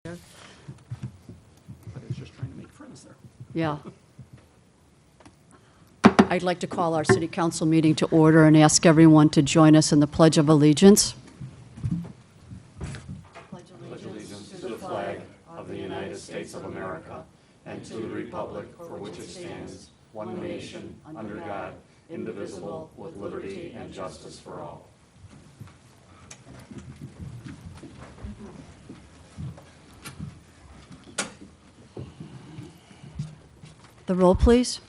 But it's just trying to make friends there. Yeah. I'd like to call our city council meeting to order and ask everyone to join us in the Pledge of Allegiance. Pledge allegiance to the flag of the United States of America and to the republic for which it stands, one nation, under God, indivisible, with liberty and justice for all. The roll, please.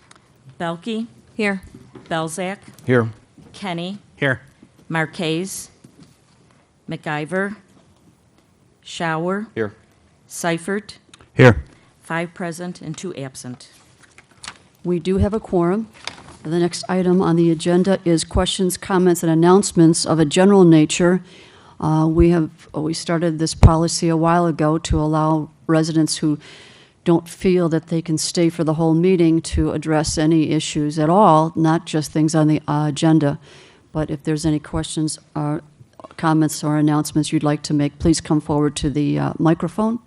Belkey. Here. Belzak. Here. Kenny. Here. Marquez. McIver. Shower. Here. Seifert. Here. 5 present and 2 absent. We do have a quorum. The next item on the agenda is questions, comments, and announcements of a general nature. We started this policy a while ago to allow residents who don't feel that they can stay for the whole meeting to address any issues at all, not just things on the agenda. But if there's any questions or comments or announcements you'd like to make, please come forward to the microphone.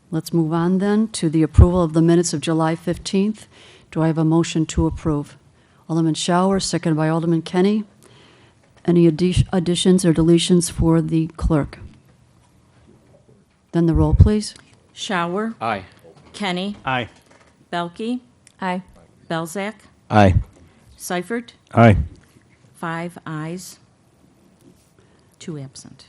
Let's move on then to the approval of the minutes of July 15th. Do I have a motion to approve? Alderman Shower, seconded by Alderman Kenny. Any additions or deletions for the clerk? Then the roll, please. Shower. Aye. Kenny. Aye. Belkey. Aye. Belzak. Aye. Seifert. Aye. 5 ayes, 2 absent.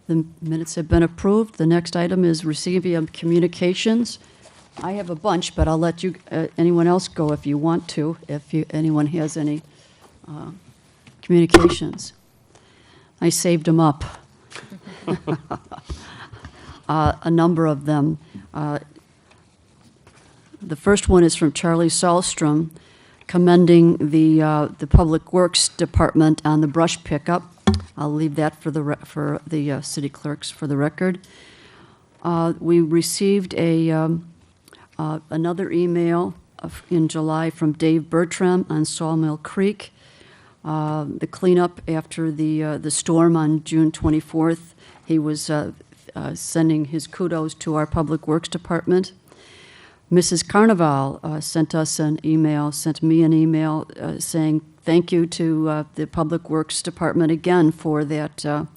The minutes have been approved. The next item is receiving of communications. I have a bunch, but I'll let you, anyone else go if you want to, if anyone has any communications. I saved them up. A number of them. The first one is from Charlie Sahlstrom, commending the Public Works Department on the brush pickup. I'll leave that for the city clerks for the record. We received another email in July from Dave Bertram on Sawmill Creek. The cleanup after the storm on June 24th. He was sending his kudos to our Public Works Department. Mrs. Carnival sent me an email saying thank you to the Public Works Department again for that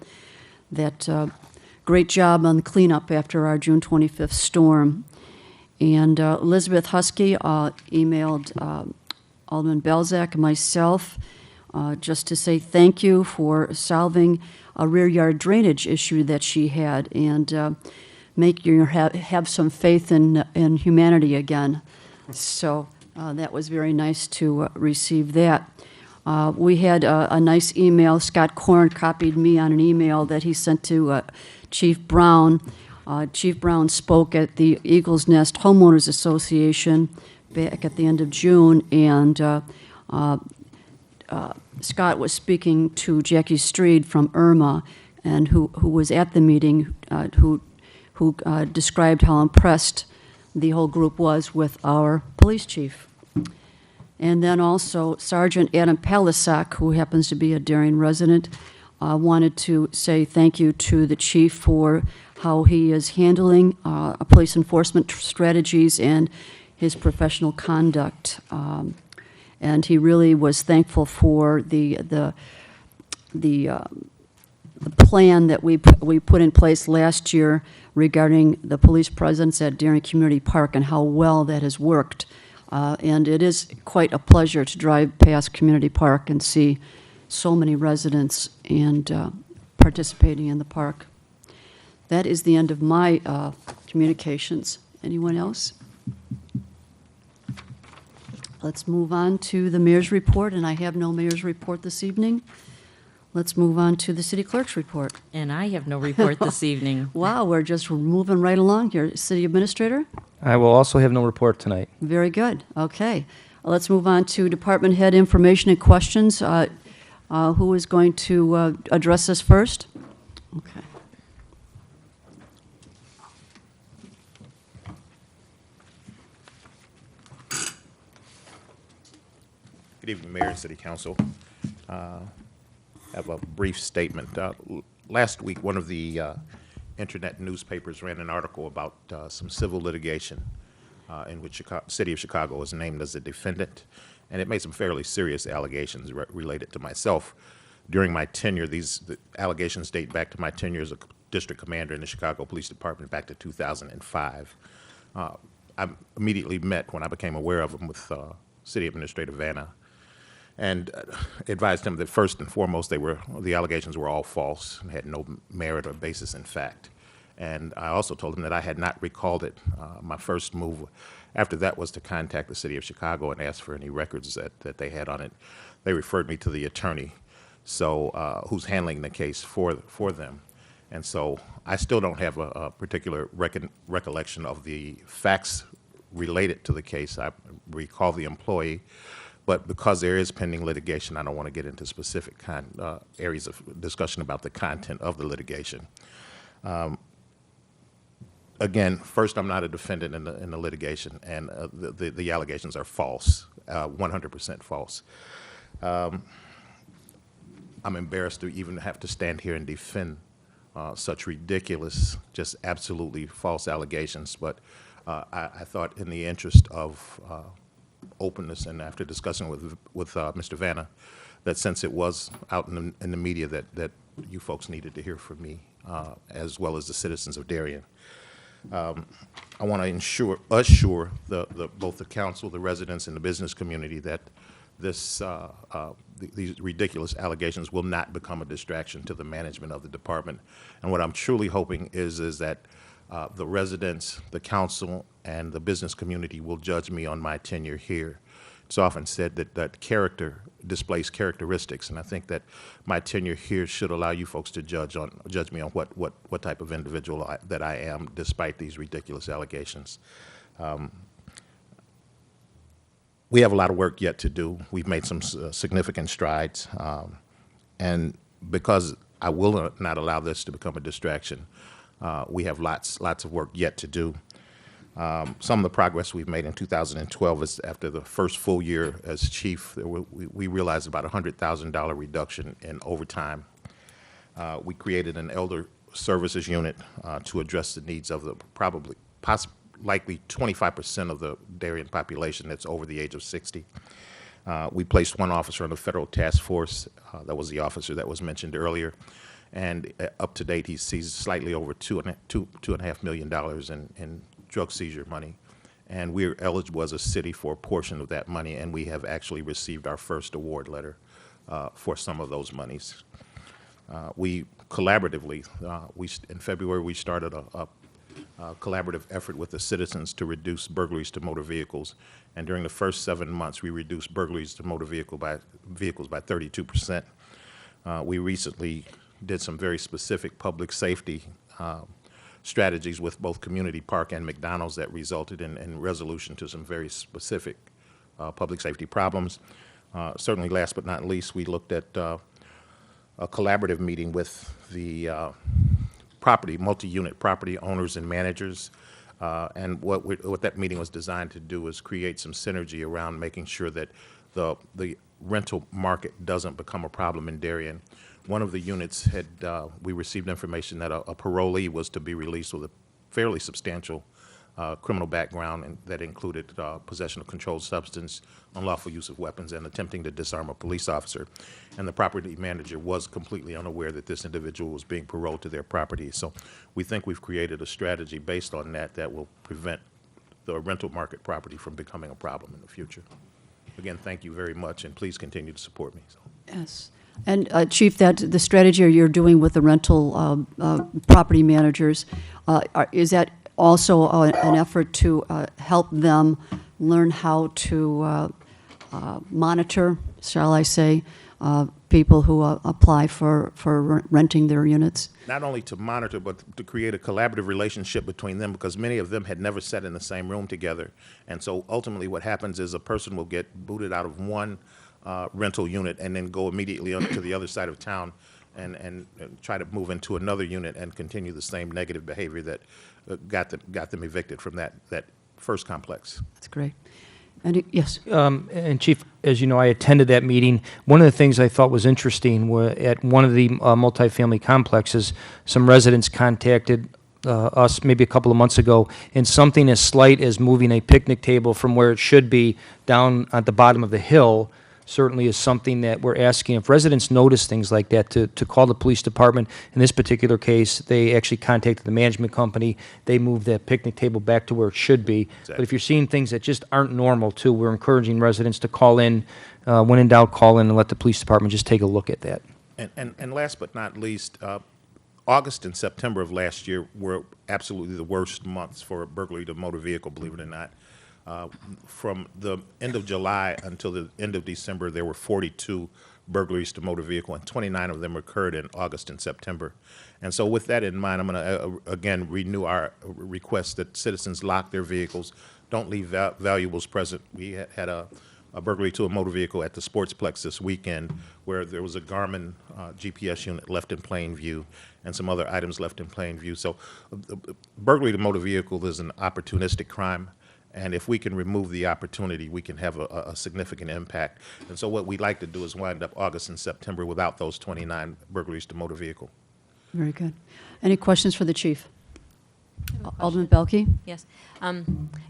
great job on the cleanup after our June 25th storm. And Elizabeth Husky emailed Alderman Belzak and myself just to say thank you for solving a rear yard drainage issue that she had and make you have some faith in humanity again. So that was very nice to receive that. We had a nice email. Scott Korn copied me on an email that he sent to Chief Brown. Chief Brown spoke at the Eagles Nest Homeowners Association back at the end of June, and Scott was speaking to Jackie Streed from Irma, and who was at the meeting, who described how impressed the whole group was with our police chief. And then also Sergeant Adam Palisak, who happens to be a Darien resident, wanted to say thank you to the chief for how he is handling police enforcement strategies and his professional conduct. And he really was thankful for the plan that we put in place last year regarding the police presence at Darien Community Park and how well that has worked. And it is quite a pleasure to drive past Community Park and see so many residents and participating in the park. That is the end of my communications. Anyone else? Let's move on to the mayor's report, and I have no mayor's report this evening. Let's move on to the city clerk's report. And I have no report this evening. Wow, we're just moving right along here. City administrator? I will also have no report tonight. Very good. Okay. Let's move on to department head information and questions. Who is going to address us first? Okay. Good evening, Mayor and City Council. I have a brief statement. Last week, one of the internet newspapers ran an article about some civil litigation in which City of Chicago was named as a defendant, and it made some fairly serious allegations related to myself. During my tenure, the allegations date back to my tenure as a district commander in the Chicago Police Department back to 2005. I immediately met, when I became aware of them, with City Administrator Vanna, and advised him that first and foremost the allegations were all false and had no merit or basis in fact. And I also told him that I had not recalled it. My first move after that was to contact the City of Chicago and ask for any records that they had on it. They referred me to the attorney, so who's handling the case for them. And so I still don't have a particular recollection of the facts related to the case. I recall the employee, but because there is pending litigation, I don't want to get into specific areas of discussion about the content of the litigation. Again, first, I'm not a defendant in the litigation, and the allegations are false, 100% false. I'm embarrassed to even have to stand here and defend such ridiculous, just absolutely false allegations, but I thought in the interest of openness and after discussing with Mr. Vanna, that since it was out in the media that you folks needed to hear from me, as well as the citizens of Darien. I want to assure both the council, the residents, and the business community that these ridiculous allegations will not become a distraction to the management of the department. And what I'm truly hoping is that the residents, the council, and the business community will judge me on my tenure here. It's often said that character displays characteristics, and I think that my tenure here should allow you folks to judge me on what type of individual that I am, despite these ridiculous allegations. We have a lot of work yet to do. We've made some significant strides, and because I will not allow this to become a distraction, we have lots of work yet to do. Some of the progress we've made in 2012 is after the first full year as chief, we realized about $100,000 reduction in overtime. We created an elder services unit to address the needs of the likely 25% of the Darien population that's over the age of 60. We placed one officer on the federal task force. That was the officer that was mentioned earlier. And up to date, he sees slightly over $2.5 million in drug seizure money. And we're eligible as a city for a portion of that money, and we have actually received our first award letter for some of those monies. We collaboratively, in February, we started a collaborative effort with the citizens to reduce burglaries to motor vehicles. And during the first 7 months, we reduced burglaries to motor vehicles by 32%. We recently did some very specific public safety strategies with both Community Park and McDonald's that resulted in resolution to some very specific public safety problems. Certainly, last but not least, we looked at a collaborative meeting with the multi-unit property owners and managers. And what that meeting was designed to do is create some synergy around making sure that the rental market doesn't become a problem in Darien. One of the units we received information that a parolee was to be released with a fairly substantial criminal background, and that included possession of controlled substance, unlawful use of weapons, and attempting to disarm a police officer. And the property manager was completely unaware that this individual was being paroled to their property. So we think we've created a strategy based on that will prevent the rental market property from becoming a problem in the future. Again, thank you very much, and please continue to support me. Yes. And Chief, that the strategy you're doing with the rental property managers, is that also an effort to help them learn how to monitor, shall I say, people who apply for renting their units? Not only to monitor, but to create a collaborative relationship between them, because many of them had never sat in the same room together. And so ultimately what happens is a person will get booted out of one rental unit and then go immediately to the other side of town and try to move into another unit and continue the same negative behavior that got them evicted from that first complex. That's great. Yes. And Chief, as you know, I attended that meeting. One of the things I thought was interesting was at one of the multifamily complexes, some residents contacted us maybe a couple of months ago, and something as slight as moving a picnic table from where it should be down at the bottom of the hill certainly is something that we're asking. If residents notice things like that, to call the police department. In this particular case, they actually contacted the management company. They moved that picnic table back to where it should be. Exactly. But if you're seeing things that just aren't normal, too, we're encouraging residents to call in. When in doubt, call in and let the police department just take a look at that. And last but not least, August and September of last year were absolutely the worst months for burglary to motor vehicle, believe it or not. From the end of July until the end of December, there were 42 burglaries to motor vehicle, and 29 of them occurred in August and September. And so with that in mind, I'm going to, again, renew our request that citizens lock their vehicles, don't leave valuables present. We had a burglary to a motor vehicle at the Sportsplex this weekend where there was a Garmin GPS unit left in plain view and some other items left in plain view. So burglary to motor vehicle is an opportunistic crime. And if we can remove the opportunity, we can have a significant impact. And so what we'd like to do is wind up August and September without those 29 burglaries to motor vehicle. Very good. Any questions for the chief? Alderman Belke? Yes.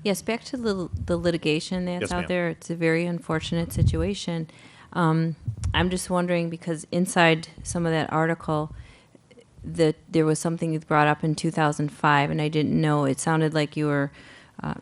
Yes, back to the litigation that's Yes, out ma'am. there. It's a very unfortunate situation. I'm just wondering, because inside some of that article, that there was something you brought up in 2005, and I didn't know. It sounded like you were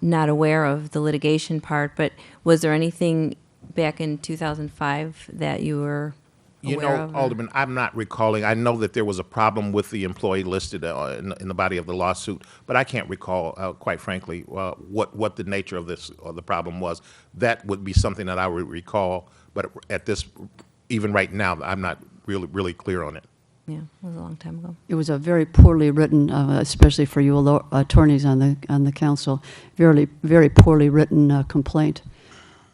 not aware of the litigation part, but was there anything back in 2005 that you were You aware know, of? Alderman, I'm not recalling. I know that there was a problem with the employee listed in the body of the lawsuit, but I can't recall, quite frankly, what the nature of this or the problem was. That would be something that I would recall, but at this, even right now, I'm not really clear on it. Yeah, it was a long time ago. It was a very poorly written, especially for you attorneys on the council, very poorly written complaint.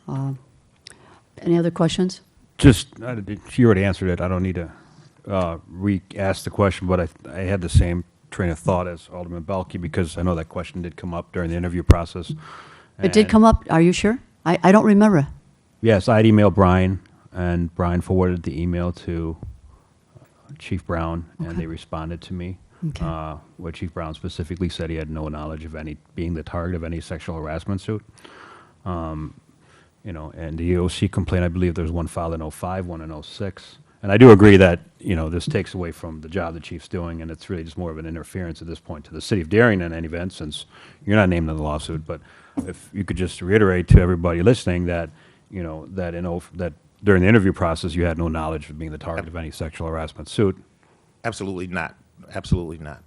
Any other questions? Just, she already answered it. I don't need to re-ask the question, but I had the same train of thought as Alderman Belke, because I know that question did come up during the interview process. It did come up, are you sure? I don't remember. Yes, I had emailed Brian, and Brian forwarded the email to Chief Brown, and Okay. they responded to me. Okay. Where Chief Brown specifically said he had no knowledge of any being the target of any sexual harassment suit. You know, and the EOC complaint, I believe there's one filed in 05, one in 06. And I do agree that, you know, this takes away from the job the chief's doing, and it's really just more of an interference at this point to the city of Darien in any event, since you're not named in the lawsuit. But if you could just reiterate to everybody listening that, you know, that that during the interview process you had no knowledge of being the target of any sexual harassment suit. Absolutely not. Absolutely not.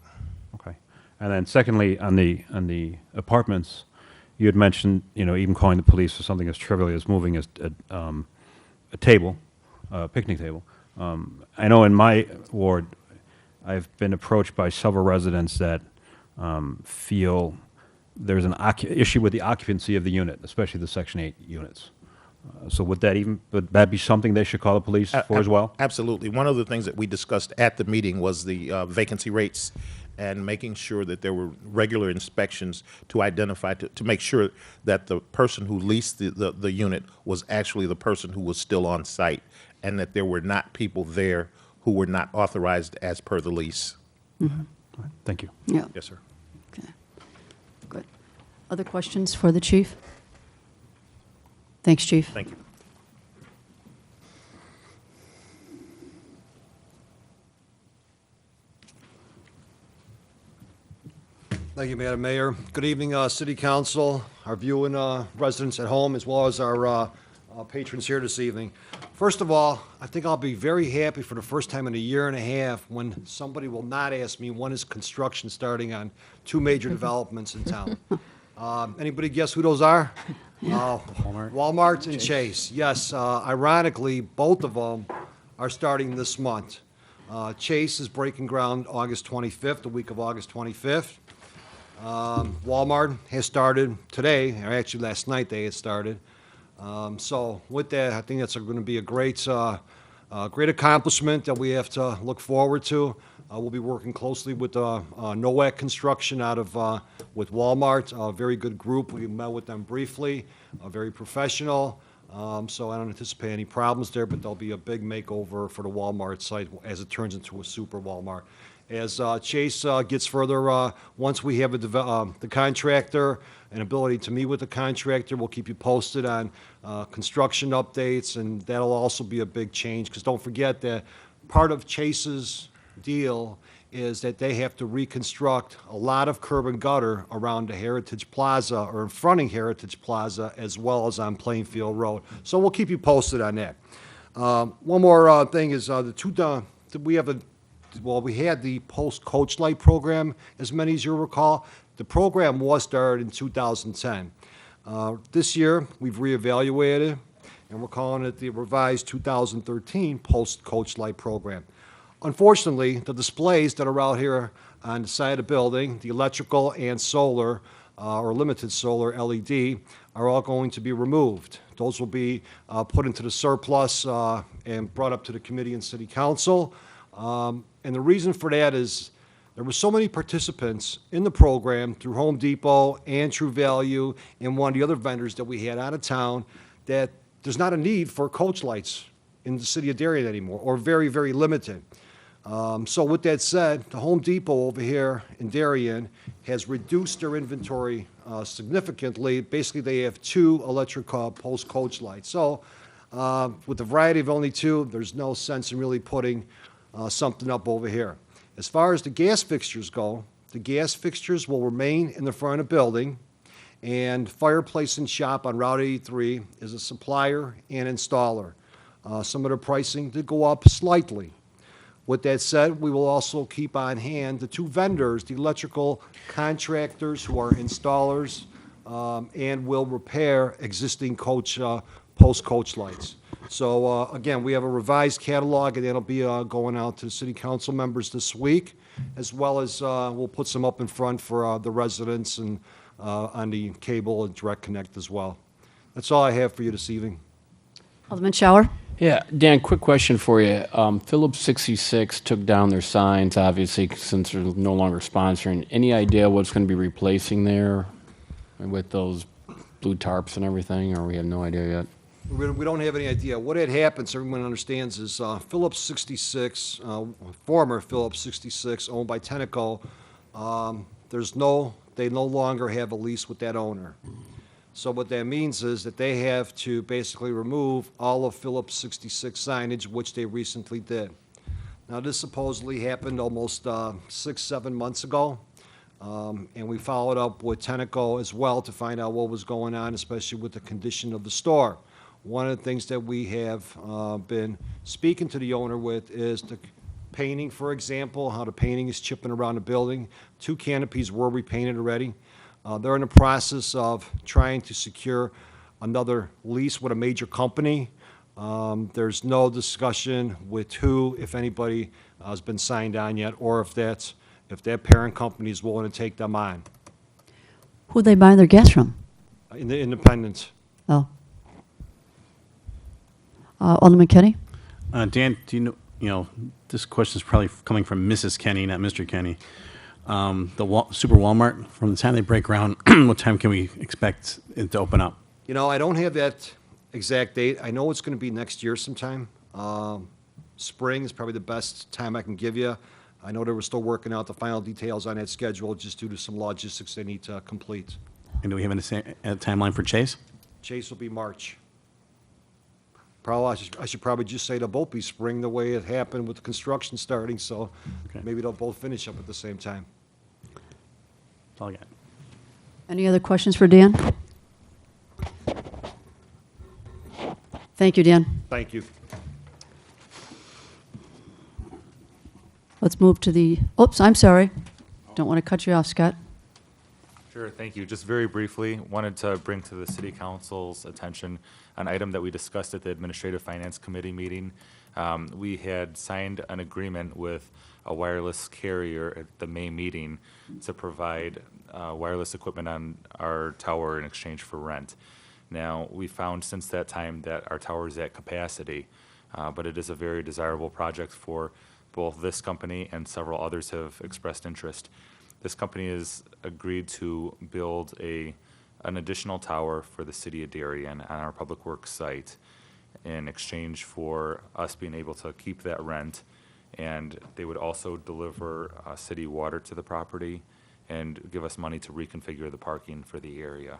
Okay. And then secondly, on the apartments, you had mentioned, you know, even calling the police for something as trivial as moving a table, a picnic table. I know in my ward, I've been approached by several residents that feel there's an issue with the occupancy of the unit, especially the Section 8 units. So would that be something they should call the police for as well? Absolutely. One of the things that we discussed at the meeting was the vacancy rates and making sure that there were regular inspections to identify, to make sure that the person who leased the unit was actually the person who was still on site, and that there were not people there who were not authorized as per the lease. All right, thank you. Yeah. Yes, sir. Okay. Good. Other questions for the chief? Thanks, Chief. Thank you. Thank you, Madam Mayor. Good evening, City Council, our viewing residents at home, as well as our patrons here this evening. First of all, I think I'll be very happy for the first time in a year and a half when somebody will not ask me when is construction starting on two major developments in town. Anybody guess who those are? Walmart and Chase. Yes, ironically, both of them are starting this month. Chase is breaking ground August 25th, the week of August 25th. Walmart has started today, or actually last night they had started. So with that, I think that's going to be a great Great accomplishment that we have to look forward to. We'll be working closely with NOAC Construction out of, with Walmart, a very good group. We met with them briefly, very professional. So I don't anticipate any problems there, but there'll be a big makeover for the Walmart site as it turns into a super Walmart. As Chase gets further, once we have the contractor, an ability to meet with the contractor, we'll keep you posted on construction updates, and that'll also be a big change, because don't forget that part of Chase's deal is that they have to reconstruct a lot of curb and gutter around the Heritage Plaza, or in fronting Heritage Plaza, as well as on Plainfield Road. So we'll keep you posted on that. One more thing is we had the post-coach light program, as many as you'll recall. The program was started in 2010. This year, we've reevaluated, and we're calling it the revised 2013 post-coach light program. Unfortunately, the displays that are out here on the side of the building, the electrical and solar, or limited solar LED, are all going to be removed. Those will be put into the surplus and brought up to the committee and city council. And the reason for that is there were so many participants in the program through Home Depot and True Value and one of the other vendors that we had out of town that there's not a need for coach lights in the city of Darien anymore, or very, very limited. So with that said, the Home Depot over here in Darien has reduced their inventory significantly. Basically, they have 2 electric post coach lights. So with a variety of only 2, there's no sense in really putting something up over here. As far as the gas fixtures go, the gas fixtures will remain in the front of the building, and Fireplace and Shop on Route 83 is a supplier and installer. Some of the pricing did go up slightly. With that said, we will also keep on hand the 2 vendors, the electrical contractors who are installers, and will repair existing post-coach lights. So again, we have a revised catalog, and that'll be going out to the city council members this week, as well as we'll put some up in front for the residents and on the cable and direct connect as well. That's all I have for you this evening. Alderman Shower? Yeah, Dan, quick question for you. Phillips 66 took down their signs, obviously, since they're no longer sponsoring. Any idea what's going to be replacing there with those blue tarps and everything, or we have no idea yet? We don't have any idea. What had happened, so everyone understands, is Phillips 66, former Phillips 66, owned by Tenneco, they no longer have a lease with that owner. So what that means is that they have to basically remove all of Phillips 66 signage, which they recently did. Now, this supposedly happened almost 6-7 months ago, and we followed up with Tenneco as well to find out what was going on, especially with the condition of the store. One of the things that we have been speaking to the owner with is the painting, for example, how the painting is chipping around the building. 2 canopies were repainted already. They're in the process of trying to secure another lease with a major company. There's no discussion with who, if anybody, has been signed on yet, or if that parent company is willing to take them on. Who they buy their gas from? In the independents. Oh. Alderman Kenny? Dan, do you know, this question is probably coming from Mrs. Kenny, not Mr. Kenny. The Super Walmart, from the time they break ground, what time can we expect it to open up? You know, I don't have that exact date. I know it's going to be next year sometime. Spring is probably the best time I can give you. I know they were still working out the final details on that schedule just due to some logistics they need to complete. And do we have a timeline for Chase? Chase will be March. Probably, I should probably just say they'll both be spring the way it happened with the construction starting, so Okay. maybe they'll both finish up at the same time. That's all I got. Any other questions for Dan? Thank you, Dan. Thank you. Let's move to the, oops, I'm sorry. Don't want to cut you off, Scott. Sure, thank you. Just very briefly, wanted to bring to the City Council's attention an item that we discussed at the Administrative Finance Committee meeting. We had signed an agreement with a wireless carrier at the May meeting to provide wireless equipment on our tower in exchange for rent. Now, we found since that time that our tower is at capacity. But it is a very desirable project for both this company and several others have expressed interest. This company has agreed to build an additional tower for the city of Darien on our Public Works site in exchange for us being able to keep that rent. And they would also deliver city water to the property and give us money to reconfigure the parking for the area.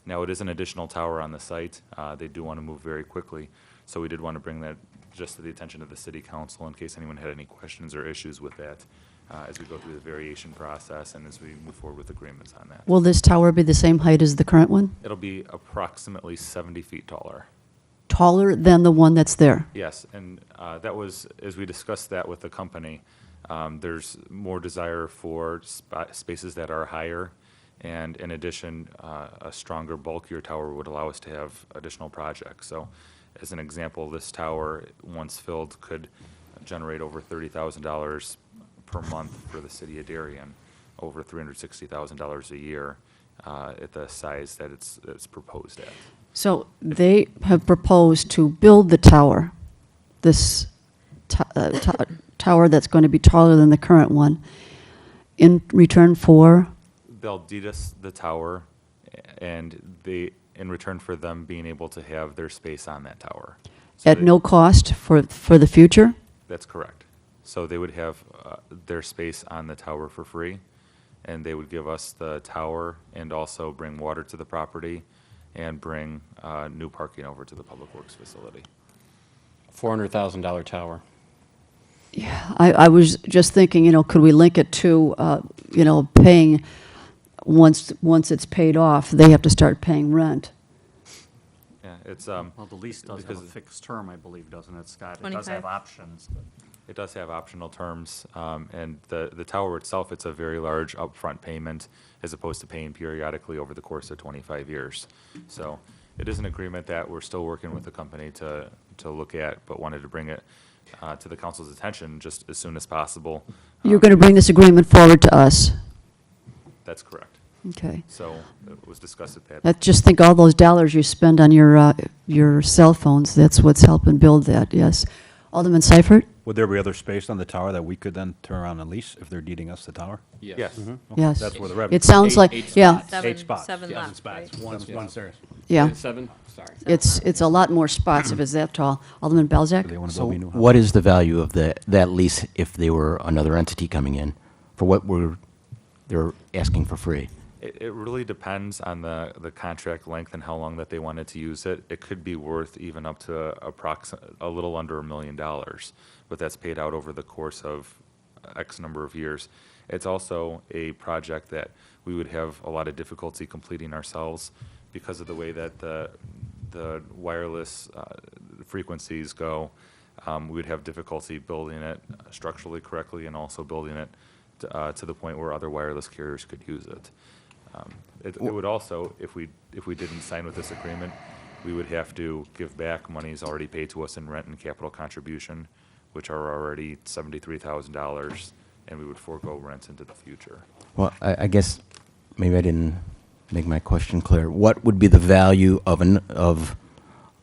Now, it is an additional tower on the site. They do want to move very quickly, so we did want to bring that just to the attention of the city council in case anyone had any questions or issues with that as we go through the variation process and as we move forward with agreements on that. Will this tower be the same height as the current one? It'll be approximately 70 feet taller. Taller than the one that's there? Yes, and that was, as we discussed that with the company, there's more desire for spaces that are higher, and in addition, a stronger, bulkier tower would allow us to have additional projects. So, as an example, this tower, once filled, could generate over $30,000 per month for the city of Darien, over $360,000 a year at the size that it's proposed at. So they have proposed to build the tower, this tower that's going to be taller than the current one, in return for? They'll deed us the tower, and in return for them being able to have their space on that tower. So At no cost for the future? That's correct. So they would have their space on the tower for free, and they would give us the tower and also bring water to the property and bring new parking over to the Public Works facility. $400,000 tower. Yeah, I was just thinking, could we link it to, paying, once it's paid off, they have to start paying rent. Yeah, it's, Well, the lease does have a because fixed term, I believe, doesn't it, Scott? It does 25. have options, but it does have optional terms, and the tower itself, it's a very large upfront payment as opposed to paying periodically over the course of 25 years. So it is an agreement that we're still working with the company to look at, but wanted to bring it to the council's attention just as soon as possible. You're going to bring this agreement forward to us? That's correct. Okay. So it was discussed at that. Just think all those dollars you spend on your cell phones, that's what's helping build that, yes. Alderman Seifert? Would there be other space on the tower that we could then turn around and lease if they're deeding us the tower? Yes. Yes. That's where the revenue. It sounds like, yeah, Eight spots. Seven Yeah, left, right? One stairs. yeah. 7? Sorry. It's a lot more spots if it's that tall. Alderman They Belzak? want to So build me a new house. what is the value of that lease if they were another entity coming in? For what they're asking for free? It really depends on the contract length and how long that they wanted to use it. It could be worth even up to a little under $1 million, but that's paid out over the course of X number of years. It's also a project that we would have a lot of difficulty completing ourselves because of the way that the wireless frequencies go. We would have difficulty building it structurally correctly and also building it to the point where other wireless carriers could use it. It would also, if we didn't sign with this agreement, we would have to give back monies already paid to us in rent and capital contribution, which are already $73,000, and we would forego rents into the future. Well, I guess maybe I didn't make my question clear. What would be the value of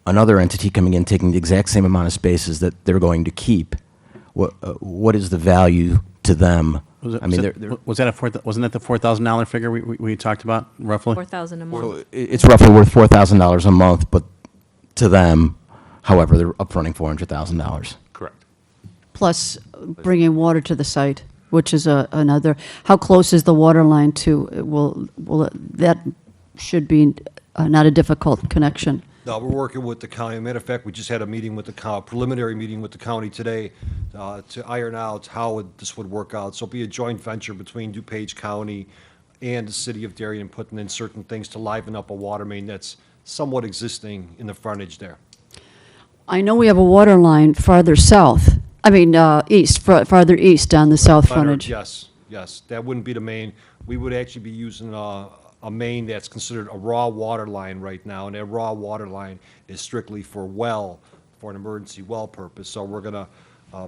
another entity coming in, taking the exact same amount of spaces that they're going to keep? What is the value to them? Wasn't that the $4,000 figure we talked about roughly? 4,000 a month. So it's roughly worth $4,000 a month, but to them, however, they're upfronting $400,000. Correct. Plus bringing water to the site, which is another, how close is the water line to, that should be not a difficult connection. No, we're working with the county. Matter of fact, we just had a meeting with the preliminary meeting with the county today to iron out how this would work out. So it'll be a joint venture between DuPage County and the city of Darien, putting in certain things to liven up a water main that's somewhat existing in the frontage there. I know we have a water line farther south, east, farther east on the south frontage. Yes, that wouldn't be the main. We would actually be using a main that's considered a raw water line right now, and that raw water line is strictly for an emergency well purpose. So we're gonna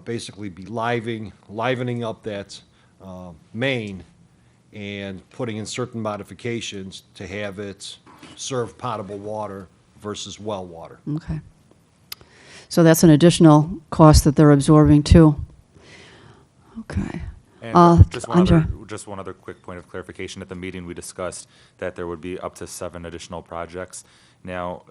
basically be livening up that main and putting in certain modifications to have it serve potable water versus well water. Okay. So that's an additional cost that they're absorbing too. Okay. And just one I'm sorry. just one other quick point of clarification. At the meeting, we discussed that there would be up to 7 additional projects. Now,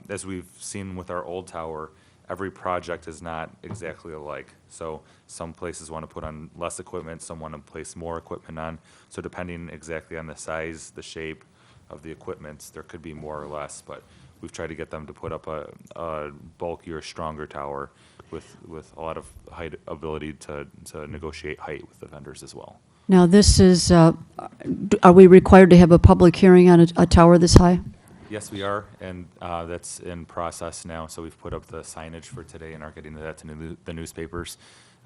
as we've seen with our old tower, every project is not exactly alike. So some places want to put on less equipment, some want to place more equipment on. So depending exactly on the size, the shape of the equipment, there could be more or less. But we've tried to get them to put up a bulkier, stronger tower with a lot of height ability to negotiate height with the vendors as well. Now, this is, are we required to have a public hearing on a tower this high? Yes, we are, and that's in process now. So we've put up the signage for today and are getting that to the newspapers.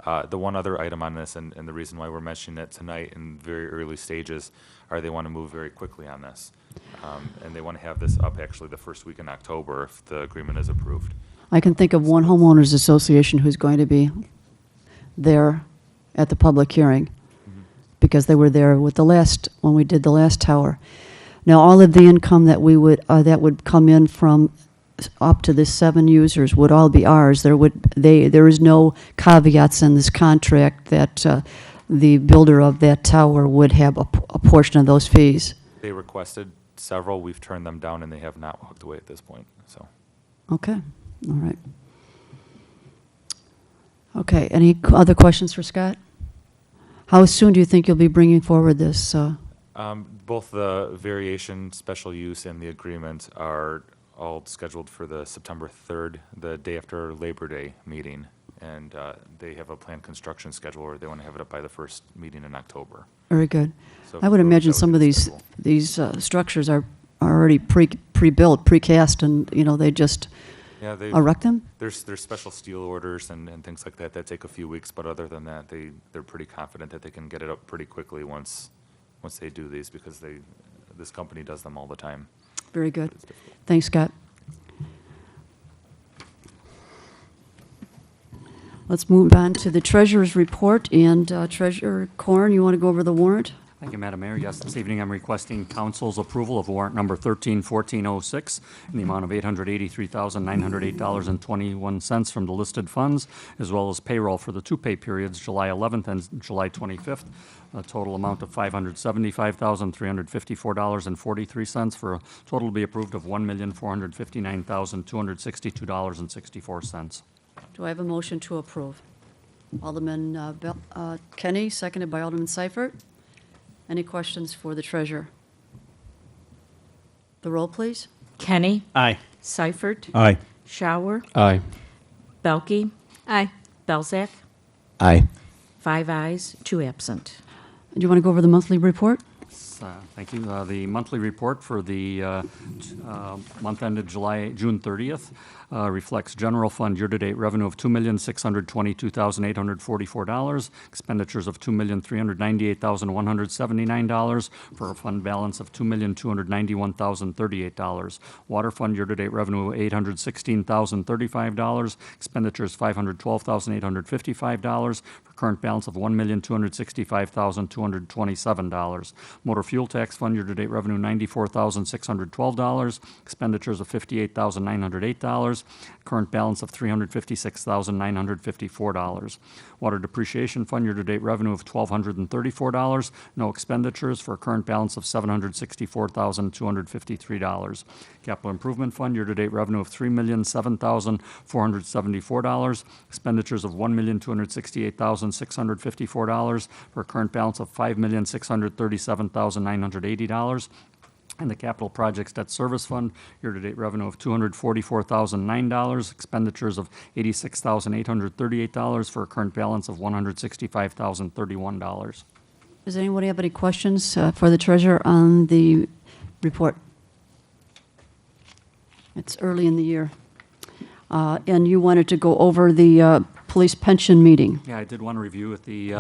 The one other item on this, and the reason why we're mentioning it tonight in very early stages, are they want to move very quickly on this. And they want to have this up actually the first week in October if the agreement is approved. I can think of one homeowners association who's going to be there at the public hearing because they were there with when we did the last tower. Now, all of the income that that would come in from up to the 7 users would all be ours. There is no caveats in this contract that the builder of that tower would have a portion of those fees. They requested several. We've turned them down, and they have not walked away at this point. So. Okay, all right. Okay, any other questions for Scott? How soon do you think you'll be bringing forward this? Both the variation, special use, and the agreement are all scheduled for the September 3rd, the day after Labor Day meeting. And they have a planned construction schedule where they want to have it up by the first meeting in October. Very good. So I would imagine some of be the these schedule. structures are already pre-built, precast, and they just Yeah, erect them. There's special steel orders and things like that take a few weeks, but other than that, they're pretty confident that they can get it up pretty quickly once they do these because this company does them all the time. Very good. Thanks, Scott. Let's move on to the treasurer's report. And Treasurer Corn, you want to go over the warrant? Thank you, Madam Mayor. Yes, this evening I'm requesting council's approval of warrant number 131406 in the amount of $883,908.21 from the listed funds, as well as payroll for the 2 pay periods, July 11th and July 25th, a total amount of $575,354.43 for a total to be approved of $1,459,262.64. Do I have a motion to approve? Alderman Kenny, seconded by Alderman Seifert. Any questions for the treasurer? The roll, please. Kenny? Aye. Seifert? Aye. Shower? Aye. Belkey? Aye. Belzak? Aye. 5 ayes, 2 absent. Do you want to go over the monthly report? Thank you. The monthly report for the month ended June 30th reflects general fund year-to-date revenue of $2,622,844, expenditures of $2,398,179 for a fund balance of $2,291,038. Water fund year-to-date revenue $816,035, expenditures $512,855 for current balance of $1,265,227. Motor fuel tax fund year-to-date revenue $94,612, expenditures of $58,908, current balance of $356,954. Water depreciation fund year-to-date revenue of $1,234, no expenditures for a current balance of $764,253. Capital improvement fund year-to-date revenue of $3,007,474, expenditures of $1,268,654 for a current balance of $5,637,980. And the capital projects debt service fund, year-to-date revenue of $244,009, expenditures of $86,838 for a current balance of $165,031. Does anybody have any questions for the treasurer on the report? It's early in the year. And you wanted to go over the police pension meeting. Yeah, I did want to review with the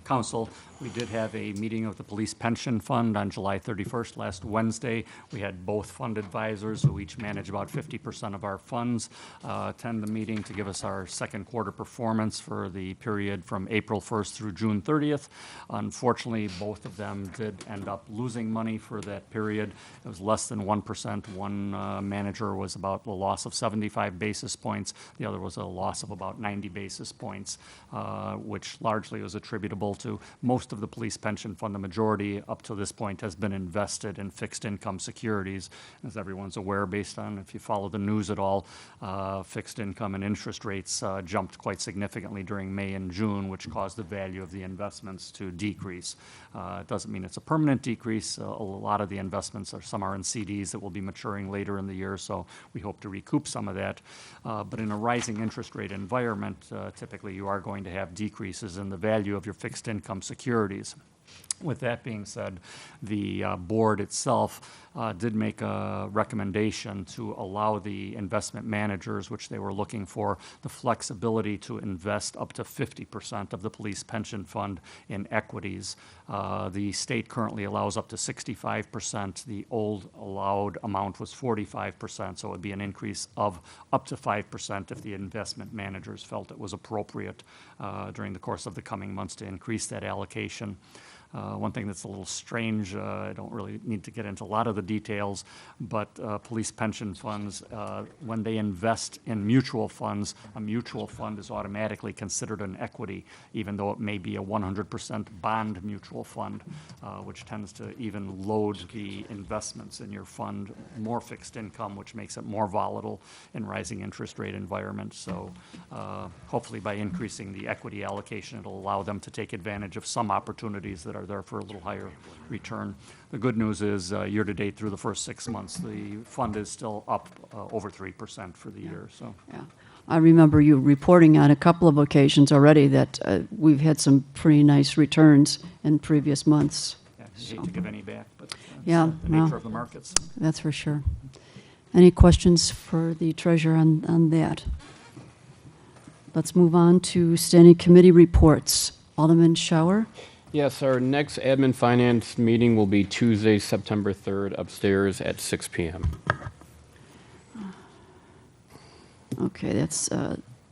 council We did have a meeting of the Police Pension Fund on July 31st, last Wednesday. We had both fund advisors, who each manage about 50% of our funds, attend the meeting to give us our second quarter performance for the period from April 1st through June 30th. Unfortunately, both of them did end up losing money for that period. It was less than 1%. One manager was about a loss of 75 basis points. The other was a loss of about 90 basis points, which largely was attributable to most of the police pension fund. The majority up to this point has been invested in fixed income securities. As everyone's aware, based on, if you follow the news at all, fixed income and interest rates jumped quite significantly during May and June, which caused the value of the investments to decrease. It doesn't mean it's a permanent decrease. A lot of the investments some are in CDs that will be maturing later in the year, so we hope to recoup some of that. But in a rising interest rate environment, typically you are going to have decreases in the value of your fixed income securities. With that being said, the board itself did make a recommendation to allow the investment managers, which they were looking for, the flexibility to invest up to 50% of the police pension fund in equities. The state currently allows up to 65%. The old allowed amount was 45%, so it would be an increase of up to 5% if the investment managers felt it was appropriate during the course of the coming months to increase that allocation. One thing that's a little strange, I don't really need to get into a lot of the details, but police pension funds, when they invest in mutual funds, a mutual fund is automatically considered an equity, even though it may be a 100% bond mutual fund, which tends to even load the investments in your fund more fixed income, which makes it more volatile in rising interest rate environments. So hopefully by increasing the equity allocation, it'll allow them to take advantage of some opportunities that are there for a little higher return. The good news is year-to-date through the first 6 months, the fund is still up over 3% for the year. So. Yeah. I remember you reporting on a couple of occasions already that we've had some pretty nice returns in previous months. Yeah, I hate to give any back, but yeah, the nature of the markets. That's for sure. Any questions for the treasurer on that? Let's move on to standing committee reports. Alderman Schauer. Yes, our next admin finance meeting will be Tuesday, September 3rd, upstairs at 6 p.m. Okay, that's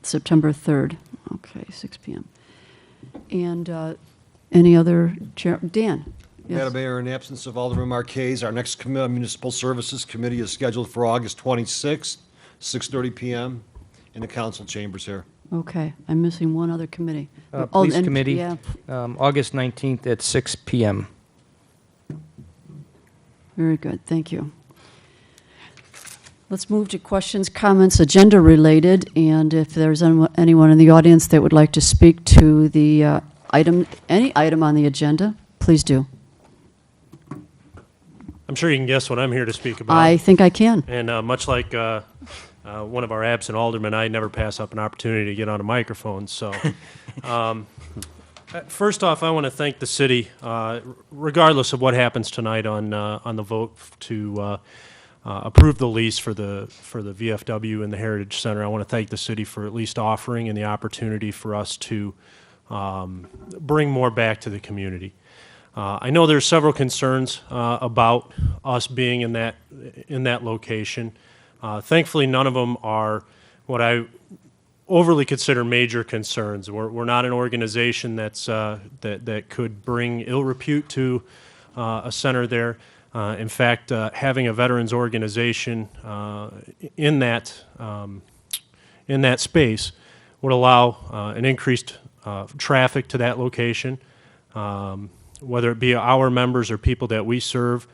September 3rd. Okay, 6 p.m. And any other chair? Dan? Yes. Madam Mayor, in absence of Alderman Marquez, our next Municipal Services Committee is scheduled for August 26th, 6:30 p.m. in the council chambers here. Okay, I'm missing one other committee. Police and- Committee, Yeah, August 19th at 6 p.m. very good, thank you. Let's move to questions, comments, agenda related, and if there's anyone in the audience that would like to speak to the item, any item on the agenda, please do. I'm sure you can guess what I'm here to speak about. I think I can. And much like one of our absent aldermen, I never pass up an opportunity to get on a microphone. So, first off, I want to thank the city, regardless of what happens tonight on the vote to approve the lease for the VFW and the Heritage Center. I want to thank the city for at least offering and the opportunity for us to bring more back to the community. I know there's several concerns about us being in that location. Thankfully, none of them are what I overly consider major concerns. We're not an organization that could bring ill repute to a center there. In fact, having a veterans organization in that space would allow an increased traffic to that location, whether it be our members or people that we serve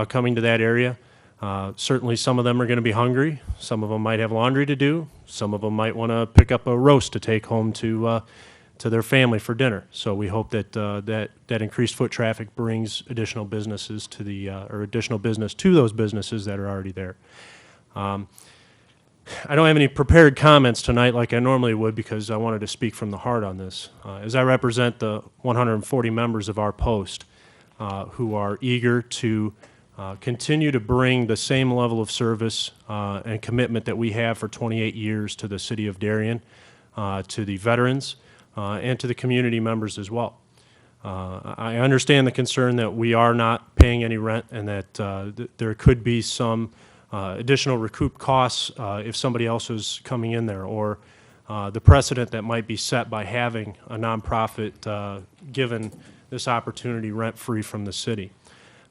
coming to that area. Certainly some of them are going to be hungry. Some of them might have laundry to do. Some of them might want to pick up a roast to take home to their family for dinner. So we hope that that increased foot traffic brings additional businesses to or additional business to those businesses that are already there. I don't have any prepared comments tonight like I normally would because I wanted to speak from the heart on this. As I represent the 140 members of our post who are eager to continue to bring the same level of service and commitment that we have for 28 years to the city of Darien, to the veterans, and to the community members as well. I understand the concern that we are not paying any rent and that there could be some additional recoup costs if somebody else is coming in there, or the precedent that might be set by having a nonprofit given this opportunity rent-free from the city.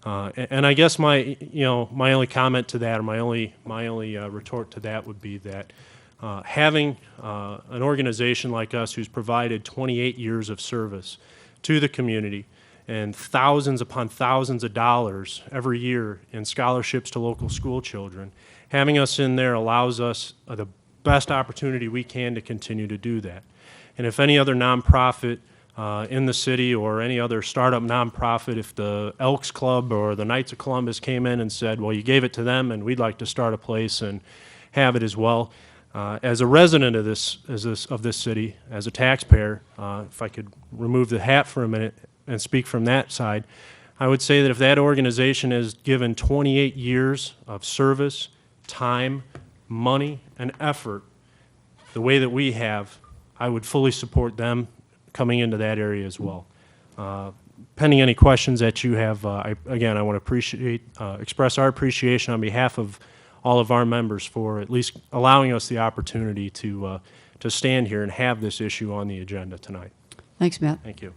And I guess my only comment to that, or my only retort to that would be that having an organization like us who's provided 28 years of service to the community and thousands upon thousands of dollars every year in scholarships to local school children, having us in there allows us the best opportunity we can to continue to do that. And if any other nonprofit in the city or any other startup nonprofit, if the Elks Club or the Knights of Columbus came in and said, well, you gave it to them and we'd like to start a place and have it as well, as a resident of this city, as a taxpayer, if I could remove the hat for a minute and speak from that side, I would say that if that organization has given 28 years of service, time, money, and effort the way that we have, I would fully support them coming into that area as well. Pending any questions that you have, again, I want to express our appreciation on behalf of all of our members for at least allowing us the opportunity to stand here and have this issue on the agenda tonight. Thanks, Matt. Thank you.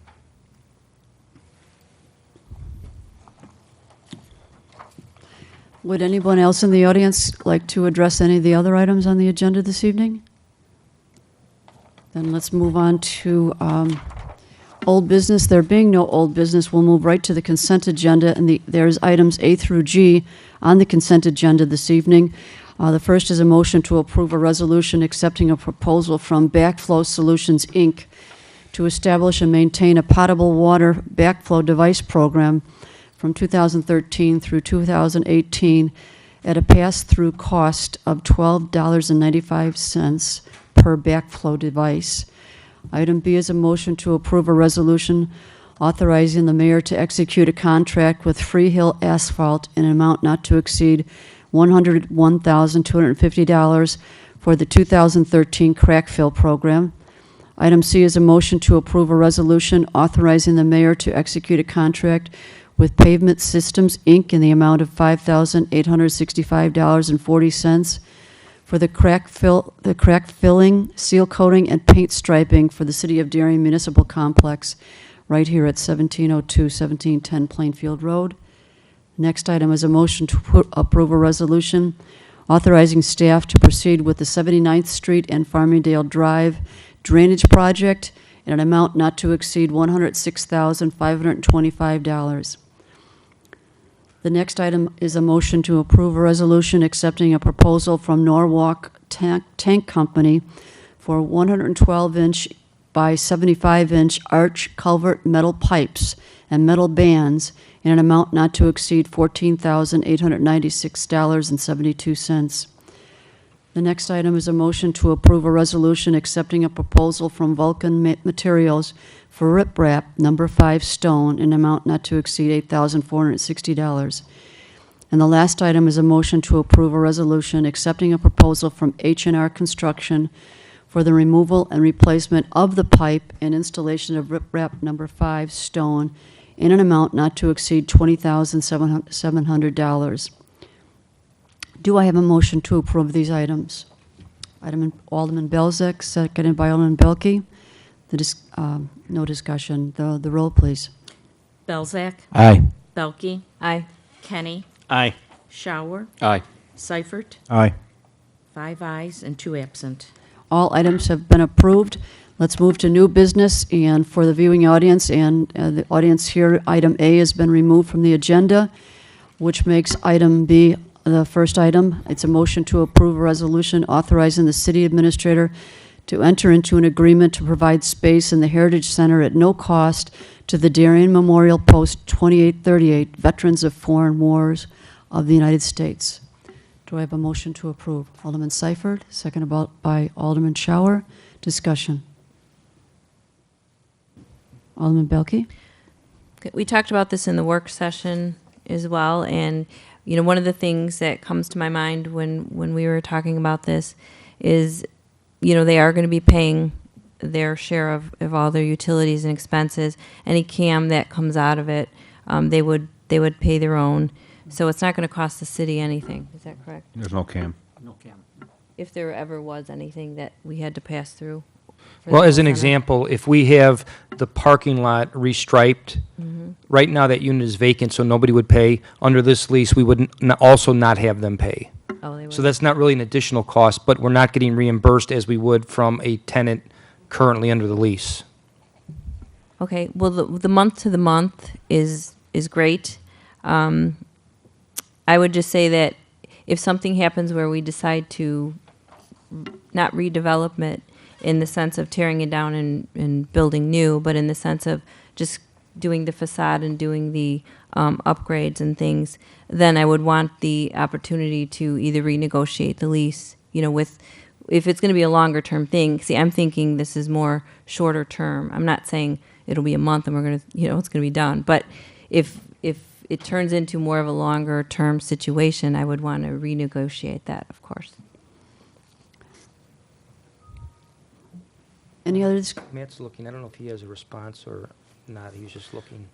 Would anyone else in the audience like to address any of the other items on the agenda this evening? Then let's move on to old business. There being no old business, we'll move right to the consent agenda, and there's items A through G on the consent agenda this evening. The first is a motion to approve a resolution accepting a proposal from Backflow Solutions, Inc. to establish and maintain a potable water backflow device program from 2013 through 2018 at a pass-through cost of $12.95 per backflow device. Item B is a motion to approve a resolution authorizing the mayor to execute a contract with Freehill Asphalt in an amount not to exceed $101,250 for the 2013 crack fill program. Item C is a motion to approve a resolution authorizing the mayor to execute a contract with Pavement Systems, Inc. in the amount of $5,865.40 for the crack filling, seal coating, and paint striping for the City of Darien Municipal Complex right here at 1702, 1710 Plainfield Road. Next item is a motion to approve a resolution authorizing staff to proceed with the 79th Street and Farmingdale Drive drainage project in an amount not to exceed $106,525. The next item is a motion to approve a resolution accepting a proposal from Norwalk Tank Company for 112-inch by 75-inch arch culvert metal pipes and metal bands in an amount not to exceed $14,896.72. The next item is a motion to approve a resolution accepting a proposal from Vulcan Materials for riprap number 5 stone in an amount not to exceed $8,460. And the last item is a motion to approve a resolution accepting a proposal from H&R Construction for the removal and replacement of the pipe and installation of riprap number 5 stone in an amount not to exceed $20,700. Do I have a motion to approve these items? Alderman Belzak, seconded by Alderman Belke. No discussion. The roll, please. Belzak. Aye. Belke. Aye. Kenny. Aye. Shower. Aye. Seifert. Aye. 5 ayes and 2 absent. All items have been approved. Let's move to new business, and for the viewing audience and the audience here, item A has been removed from the agenda, which makes item B the first item. It's a motion to approve a resolution authorizing the city administrator to enter into an agreement to provide space in the Heritage Center at no cost to the Darien Memorial Post 2838 Veterans of Foreign Wars of the United States. Do I have a motion to approve? Alderman Seifert, seconded by Alderman Shower. Discussion. Alderman Belke? Okay, we talked about this in the work session as well, and one of the things that comes to my mind when we were talking about this is, they are going to be paying their share of all their utilities and expenses. Any CAM that comes out of it, they would pay their own. So it's not going to cost the city anything. Is that correct? There's no CAM. No CAM. If there ever was anything that we had to pass through. for Well, the as an center. example, if we have the parking lot restriped, right now that unit is vacant, so nobody would pay. Under this lease, we would also not have them pay. Oh, they So would. that's not really an additional cost, but we're not getting reimbursed as we would from a tenant currently under the lease. Okay, well, the month to the month is great. I would just say that if something happens where we decide to not redevelop it in the sense of tearing it down and building new, but in the sense of just doing the facade and doing the upgrades and things, then I would want the opportunity to either renegotiate the lease, with, if it's going to be a longer term thing. See, I'm thinking this is more shorter term. I'm not saying it'll be a month and we're going to, it's going to be done. But if it turns into more of a longer term situation, I would want to renegotiate that, of course. Any others? Matt's looking, I don't know if he has a response or not, he was just looking.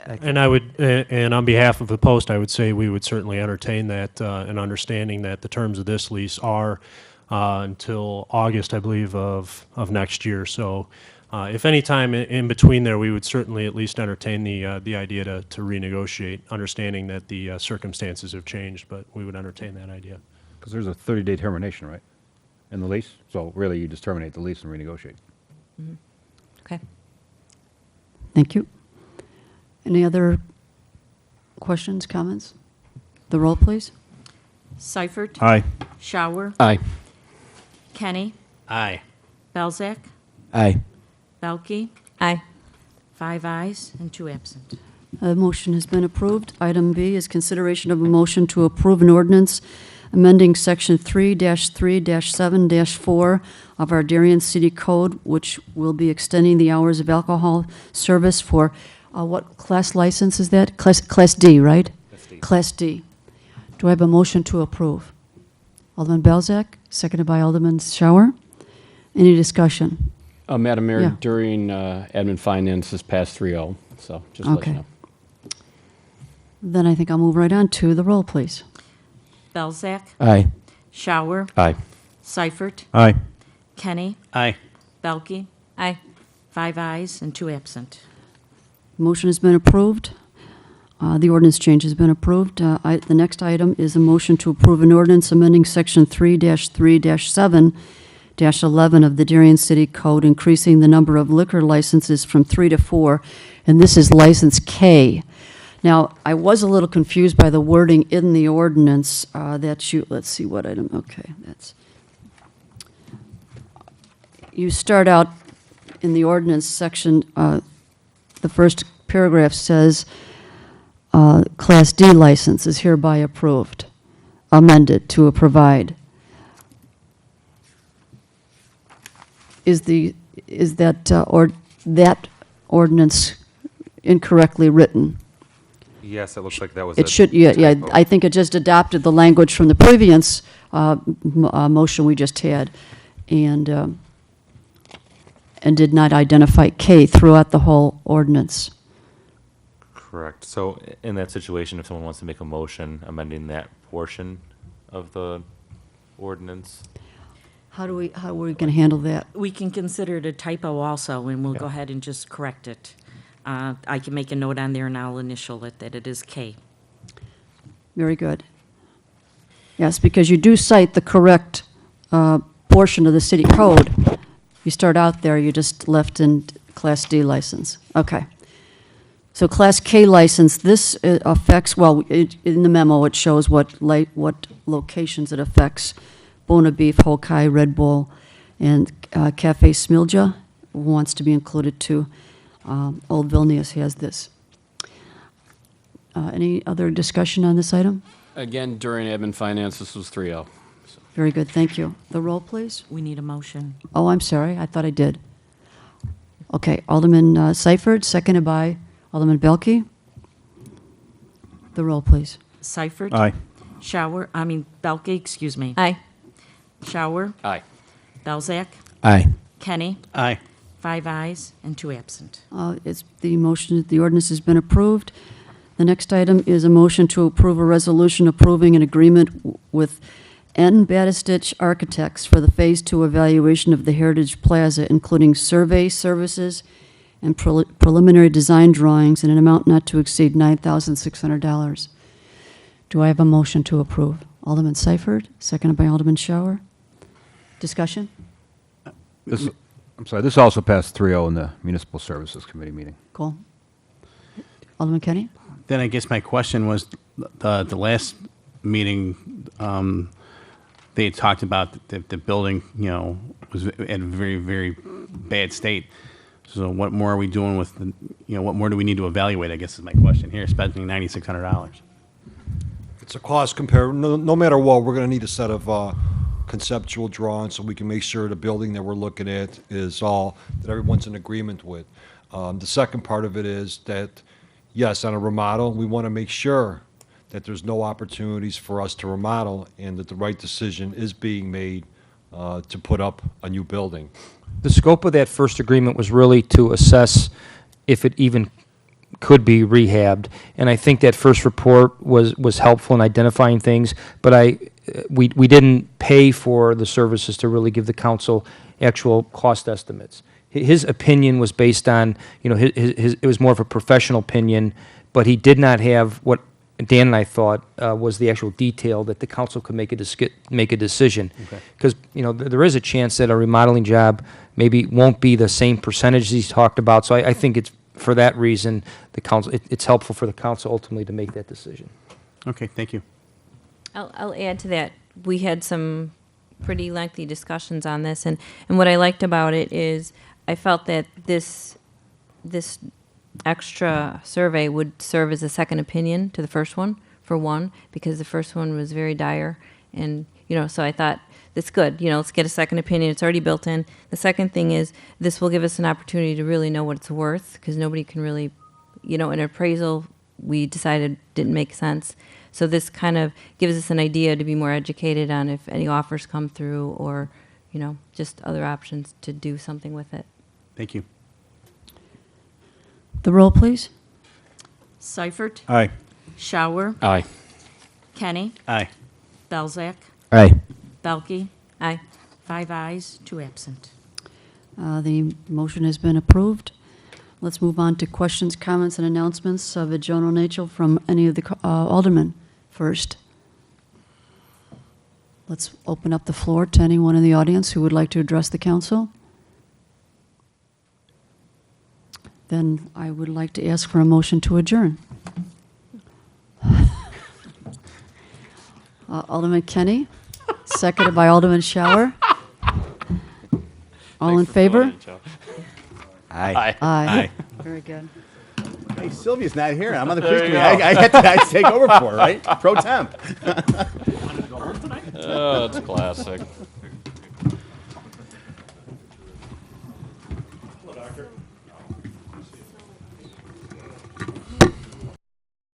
And I would, and on behalf of the Post, I would say we would certainly entertain that, and understanding that the terms of this lease are until August, I believe, of next year. So if any time in between there, we would certainly at least entertain the idea to renegotiate, understanding that the circumstances have changed, but we would entertain that idea. Because there's a 30-day termination, right, in the lease? So really, you just terminate the lease and renegotiate. Okay. Thank you. Any other questions, comments? The roll, please. Seifert. Aye. Shower. Aye. Kenny. Aye. Belzak. Aye. Belkey. Aye. 5 ayes and 2 absent. A motion has been approved. Item B is consideration of a motion to approve an ordinance amending Section 3-3-7-4 of our Darien City Code, which will be extending the hours of alcohol service for, what class license is that? Class D, right? Class D. Class D. Do I have a motion to approve? Alderman Belzak, seconded by Alderman Shower. Any discussion? Madam Mayor, Yeah. during admin finance, this passed 3-0, so just let Okay. you know. Then I think I'll move right on to the roll, please. Belzak. Aye. Shower. Aye. Seifert. Aye. Kenny. Aye. Belkey. Aye. 5 ayes and 2 absent. Motion has been approved. The ordinance change has been approved. The next item is a motion to approve an ordinance amending Section 3-3-7-11 of the Darien City Code, increasing the number of liquor licenses from 3 to 4, and this is license K. Now, I was a little confused by the wording in the ordinance that you, let's see what item, okay, that's. You start out in the ordinance section, the first paragraph says, Class D license is hereby approved, amended to provide. Is that ordinance incorrectly written? Yes, it looks like that was It should, yeah, typo. I think it just adopted the language from the previous motion we just had, and did not identify K throughout the whole ordinance. Correct. So in that situation, if someone wants to make a motion amending that portion of the ordinance, How are we going to handle that? We can consider it a typo also, and we'll go ahead and just correct it. I can make a note on there and I'll initial it that it is K. Very good. Yes, because you do cite the correct portion of the city code. You start out there, you just left in Class D license. Okay. So Class K license, this affects, well, in the memo, it shows what locations it affects. Bona Beef, Hokai, Red Bull, and Cafe Smilja wants to be included too. Old Vilnius has this. Any other discussion on this item? Again, during admin finance, this was 3-0. Very good, thank you. The roll, please. We need a motion. Oh, I'm sorry, I thought I did. Okay, Alderman Seifert, seconded by Alderman Belkey. The roll, please. Seifert. Aye. Belkey, excuse me. Aye. Shower. Aye. Belzak. Aye. Kenny? Aye. 5 ayes and 2 absent. The ordinance has been approved. The next item is a motion to approve a resolution approving an agreement with N. Battistich Architects for the Phase 2 evaluation of the Heritage Plaza, including survey services and preliminary design drawings in an amount not to exceed $9,600. Do I have a motion to approve? Alderman Seifert, seconded by Alderman Shower. Discussion? I'm sorry, this also passed 3-0 in the Municipal Services Committee meeting. Cool. Alderman Kenny? Then I guess my question was, the last meeting, they had talked about the building, was in a very, very bad state. So what more are we doing with, what more do we need to evaluate, I guess is my question here, spending $9,600? It's a cost compare, no matter what, we're going to need a set of conceptual drawings so we can make sure the building that we're looking at is all that everyone's in agreement with. The second part of it is that, yes, on a remodel, we want to make sure that there's no opportunities for us to remodel and that the right decision is being made to put up a new building. The scope of that first agreement was really to assess if it even could be rehabbed, and I think that first report was helpful in identifying things, but we didn't pay for the services to really give the council actual cost estimates. His opinion was based on, it was more of a professional opinion, but he did not have what Dan and I thought was the actual detail that the council could make a decision. Because, there is a chance that a remodeling job maybe won't be the same percentage he's talked about, so I think it's, for that reason, the council, it's helpful for the council ultimately to make that decision. Okay, thank you. I'll add to that. We had some pretty lengthy discussions on this, and what I liked about it is I felt that this extra survey would serve as a second opinion to the first one, for one, because the first one was very dire, and so I thought that's good. Let's get a second opinion. It's already built in. The second thing is this will give us an opportunity to really know what it's worth, because nobody can really, an appraisal we decided didn't make sense. So this kind of gives us an idea to be more educated on if any offers come through or, just other options to do something with it. Thank you. The roll, please. Seifert? Aye. Shower? Aye. Kenny? Aye. Belzak? Aye. Belkey? Aye. 5 ayes, 2 absent. The motion has been approved. Let's move on to questions, comments, and announcements of a general nature from any of the aldermen first. Let's open up the floor to anyone in the audience who would like to address the council. Then I would like to ask for a motion to adjourn. Alderman Kenny, seconded by Alderman Shower. All in favor? Aye. Aye. Very good. Hey, Sylvia's not here. I'm on the police committee. I had to take over for her, right? Pro temp. Oh, it's classic.